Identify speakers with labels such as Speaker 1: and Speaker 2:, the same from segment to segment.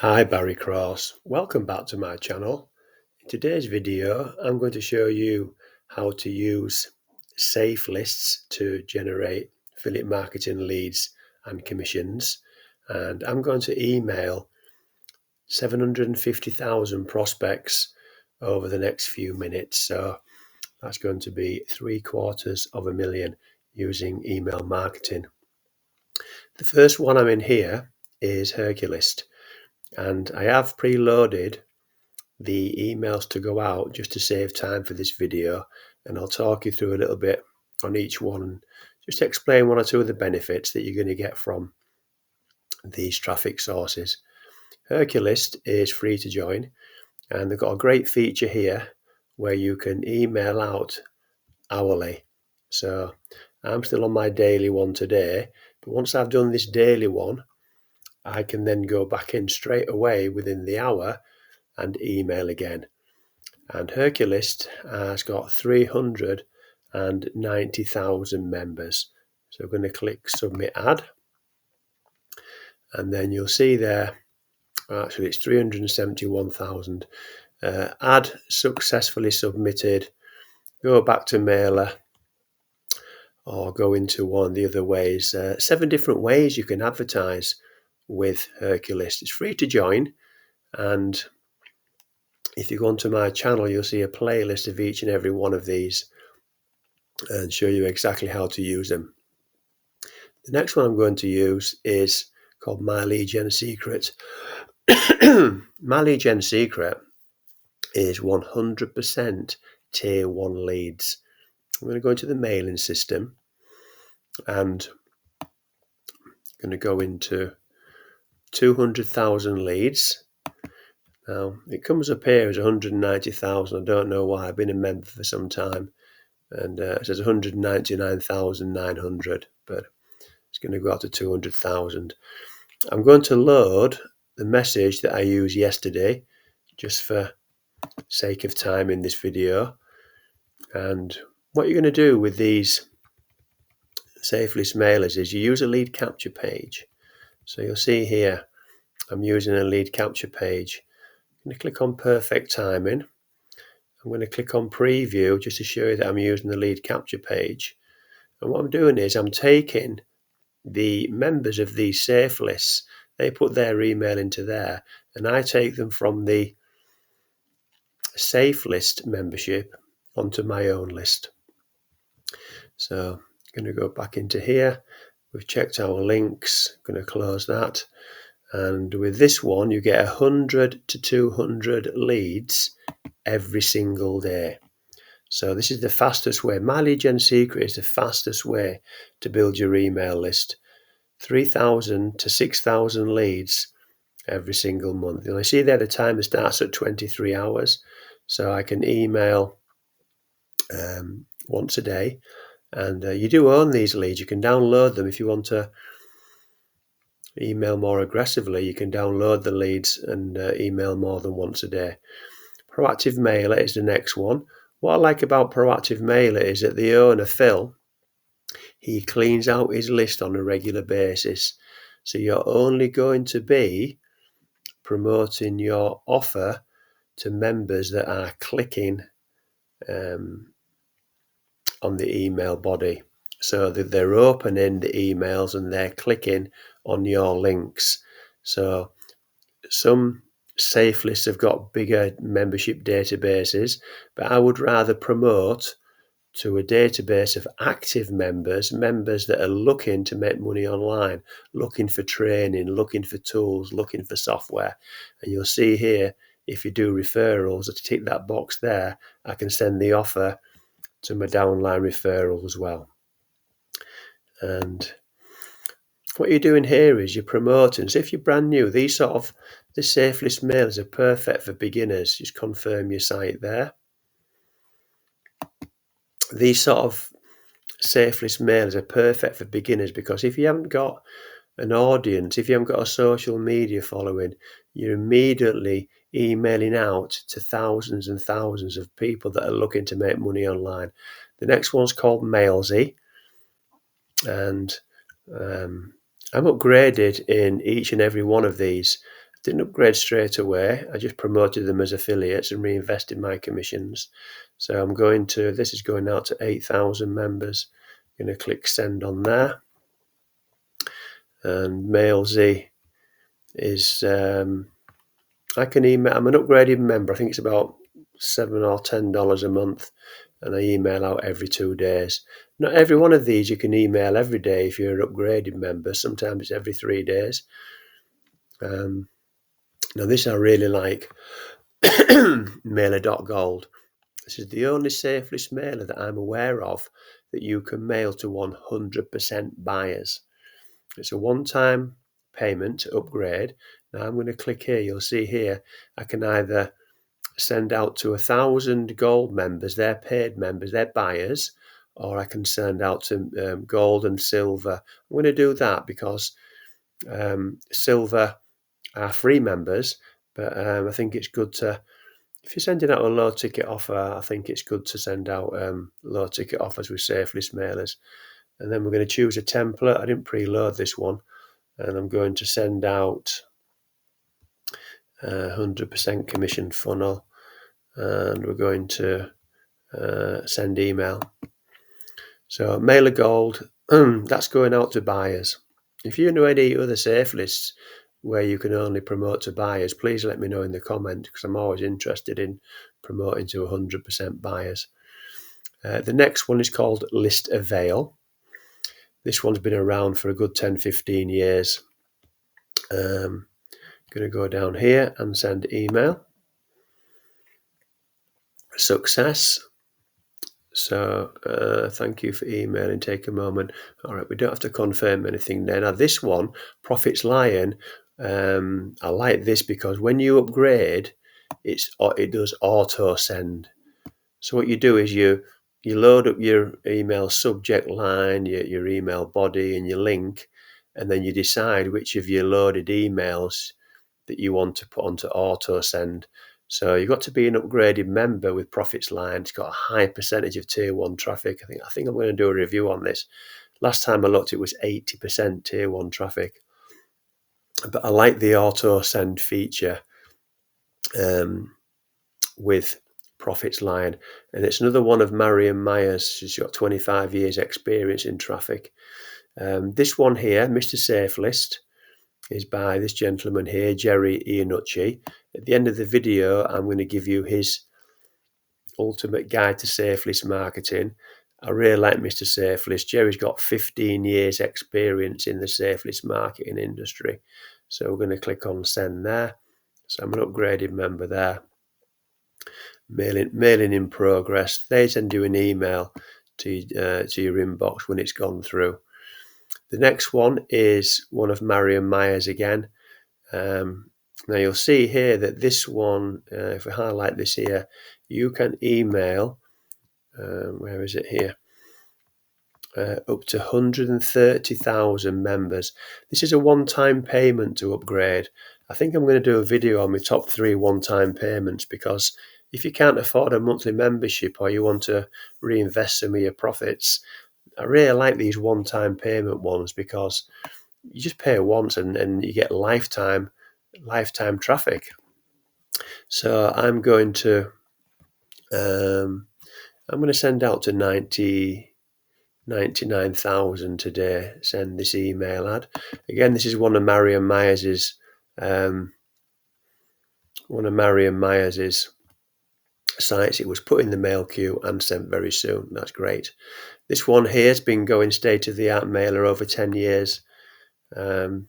Speaker 1: Hi, Barry Cross. Welcome back to my channel. In today's video, I'm going to show you how to use Safelists to generate affiliate marketing leads and commissions. And I'm going to email 750,000 prospects over the next few minutes. So that's going to be 750,000 using email marketing. The first one I'm in here is Herculist. And I have preloaded the emails to go out just to save time for this video, and I'll talk you through a little bit on each one and just explain one or two of the benefits that you're going to get from these traffic sources. Herculist is free to join, and they've got a great feature here where you can email out hourly. So I'm still on my daily one today, but once I've done this daily one, I can then go back in straight away within the hour and email again. And Herculist has got 390,000 members. So we're going to click Submit Ad. And then you'll see there, actually it's 371,000. Ad successfully submitted. Go back to Mailer or go into one of the other ways. 7 different ways you can advertise with Herculist. It's free to join, and if you go onto my channel, you'll see a playlist of each and every one of these and show you exactly how to use them. The next one I'm going to use is called My Lead Gen Secret. My Lead Gen Secret is 100% tier 1 leads. I'm going to go into the mailing system and I'm going to go into 200,000 leads. Now it comes up here as 190,000. I don't know why. I've been a member for some time, and it says 199,900, but it's going to go out to 200,000. I'm going to load the message that I used yesterday, just for sake of time in this video. And what you're going to do with these Safelists mailers is you use a lead capture page. So you'll see here, I'm using a lead capture page. I'm going to click on perfect timing. I'm going to click on preview just to show you that I'm using the lead capture page. And what I'm doing is I'm taking the members of these Safelists, they put their email into there, and I take them from the Safelist membership onto my own list. So I'm going to go back into here. We've checked our links. I'm going to close that. And with this one, you get 100 to 200 leads every single day. So this is the fastest way. My Lead Gen Secret is the fastest way to build your email list. 3,000 to 6,000 leads every single month. And I see there the timer starts at 23 hours. So I can email once a day. And you do own these leads. You can download them if you want to email more aggressively. You can download the leads and email more than once a day. Proactive Mailer is the next one. What I like about Proactive Mailer is that the owner, Phil, he cleans out his list on a regular basis. So you're only going to be promoting your offer to members that are clicking on the email body. So that they're opening the emails and they're clicking on your links. So some Safelists have got bigger membership databases, but I would rather promote to a database of active members that are looking to make money online, looking for training, looking for tools, looking for software. And you'll see here, if you do referrals, to tick that box there, I can send the offer to my downline referral as well. And what you're doing here is you're promoting. So if you're brand new, the Safelist mailers are perfect for beginners. Just confirm your site there. These sort of Safelist mailers are perfect for beginners because if you haven't got an audience, if you haven't got a social media following, you're immediately emailing out to thousands and thousands of people that are looking to make money online. The next one's called Mailsy, and I'm upgraded in each and every one of these. Didn't upgrade straight away. I just promoted them as affiliates and reinvested my commissions. So I'm going to, this is going out to 8,000 members. I'm going to click send on there. And MailZ is, I can email, I'm an upgraded member. I think it's about $7 or $10 a month. And I email out every 2 days. Not every one of these you can email every day if you're an upgraded member. Sometimes it's every 3 days. Now this I really like, mailer.gold. This is the only Safelists mailer that I'm aware of that you can mail to 100% buyers. It's a one-time payment to upgrade. Now I'm going to click here. You'll see here I can either send out to 1,000 gold members, they're paid members, they're buyers, or I can send out to gold and silver. I'm going to do that because silver are free members, but I think it's good to, if you're sending out a low ticket offer, I think it's good to send out low ticket offers with Safelists mailers. And then we're going to choose a template. I didn't preload this one, and I'm going to send out 100% commission funnel, and we're going to send email. So mailer gold, that's going out to buyers. If you know any other Safelists where you can only promote to buyers, please let me know in the comment, because I'm always interested in promoting to 100% buyers. The next one is called List Avail. This one's been around for a good 10-15 years. Going to go down here and send email. Success. So thank you for emailing. Take a moment. All right, we don't have to confirm anything there. Now this one, Profits Lion, I like this because when you upgrade, it does auto send. So what you do is you load up your email subject line, your email body and your link, and then you decide which of your loaded emails that you want to put onto auto send. So you've got to be an upgraded member with Profits Line. It's got a high percentage of tier 1 traffic. I think I'm going to do a review on this. Last time I looked, it was 80% tier 1 traffic. But I like the auto send feature with Profits Line. And it's another one of Marion Myers. She's got 25 years experience in traffic. This one here, Mr. Safelist, is by this gentleman here, Jerry Iannucci. At the end of the video, I'm going to give you his ultimate guide to Safelists marketing. I really like Mr. Safelists. Jerry's got 15 years experience in the Safelists marketing industry. So we're going to click on send there. So I'm an upgraded member there. Mailing in progress. They send you an email to your inbox when it's gone through. The next one is one of Marion Myers again. Now you'll see here that this one, if we highlight this here, you can email, where is it here? Up to 130,000 members. This is a one-time payment to upgrade. I think I'm going to do a video on my top 3 one-time payments, because if you can't afford a monthly membership or you want to reinvest some of your profits, I really like these one-time payment ones, because you just pay once and you get lifetime traffic. So I'm going to send out to 99,000 today. Send this email ad. Again, this is one of Marion Myers's sites. It was put in the mail queue and sent very soon. That's great. This one here has been going state-of-the-art mailer over 10 years. You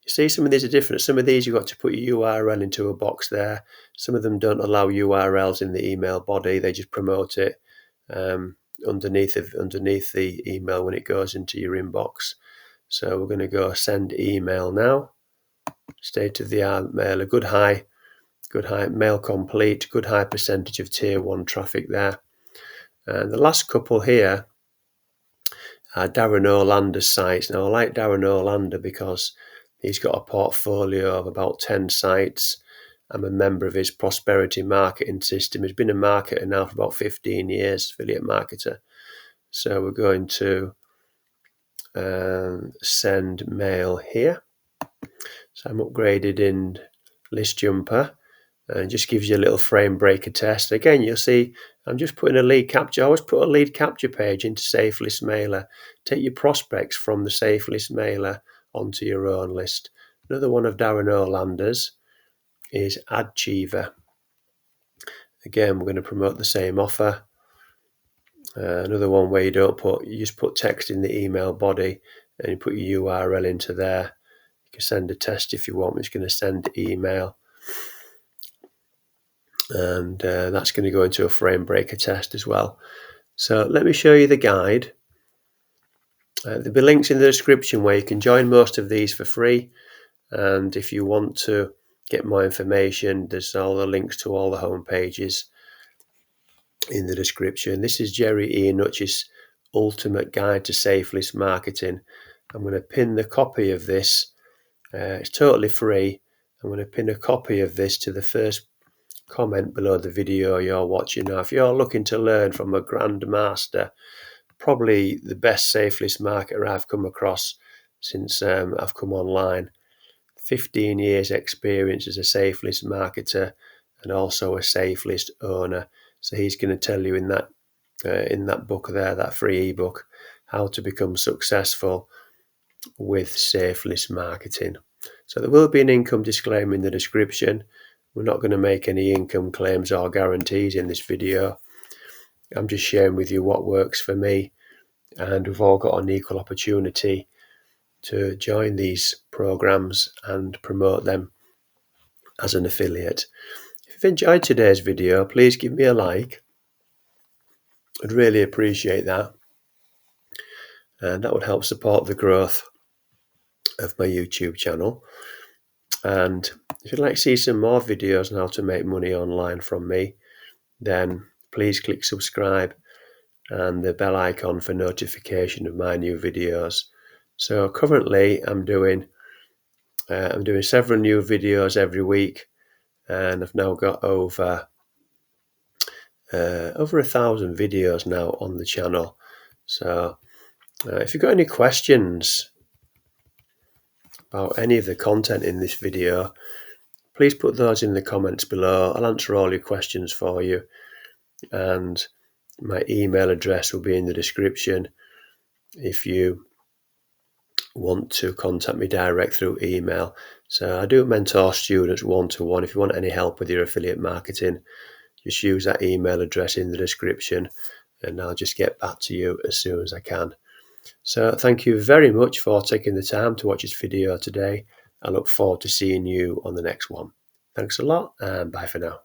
Speaker 1: see, some of these are different. Some of these you've got to put your URL into a box there. Some of them don't allow URLs in the email body. They just promote it underneath the email when it goes into your inbox. So we're going to go send email now. State-of-the-art mailer, good high mail complete, good high percentage of tier 1 traffic there. And the last couple here are Darren Orlander's sites. Now I like Darren Orlander because he's got a portfolio of about 10 sites. I'm a member of his prosperity marketing system. He's been a marketer now for about 15 years, affiliate marketer. So we're going to send mail here. So I'm upgraded in list jumper, and just gives you a little frame breaker test. Again, you'll see I'm just putting a lead capture. I always put a lead capture page into Safelists mailer. Take your prospects from the Safelists mailer onto your own list. Another one of Darren Olander's is AdChiever. Again, we're going to promote the same offer. Another one where you just put text in the email body and you put your URL into there. You can send a test if you want. It's going to send email. And that's going to go into a frame breaker test as well. So let me show you the guide. There'll be links in the description where you can join most of these for free. And if you want to get more information, there's all the links to all the home pages in the description. This is Jerry Ian Nutch's Ultimate Guide to Safelists Marketing. I'm going to pin the copy of this. It's totally free. I'm going to pin a copy of this to the first comment below the video you're watching. Now, if you're looking to learn from a grandmaster, probably the best Safelists marketer I've come across since I've come online. 15 years experience as a Safelists marketer and also a Safelist owner. So he's going to tell you in that book there, that free ebook, how to become successful with Safelists marketing. So there will be an income disclaimer in the description. We're not going to make any income claims or guarantees in this video. I'm just sharing with you what works for me, and we've all got an equal opportunity to join these programs and promote them as an affiliate. If you've enjoyed today's video, please give me a like. I'd really appreciate that, and that would help support the growth of my YouTube channel. And if you'd like to see some more videos on how to make money online from me, then please click subscribe and the bell icon for notification of my new videos. So currently I'm doing several new videos every week, and I've now got over 1,000 videos now on the channel. So if you've got any questions about any of the content in this video, please put those in the comments below. I'll answer all your questions for you, and my email address will be in the description if you want to contact me direct through email. So I do mentor students one-to-one. If you want any help with your affiliate marketing, just use that email address in the description and I'll just get back to you as soon as I can. So thank you very much for taking the time to watch this video today. I look forward to seeing you on the next one. Thanks a lot, and bye for now.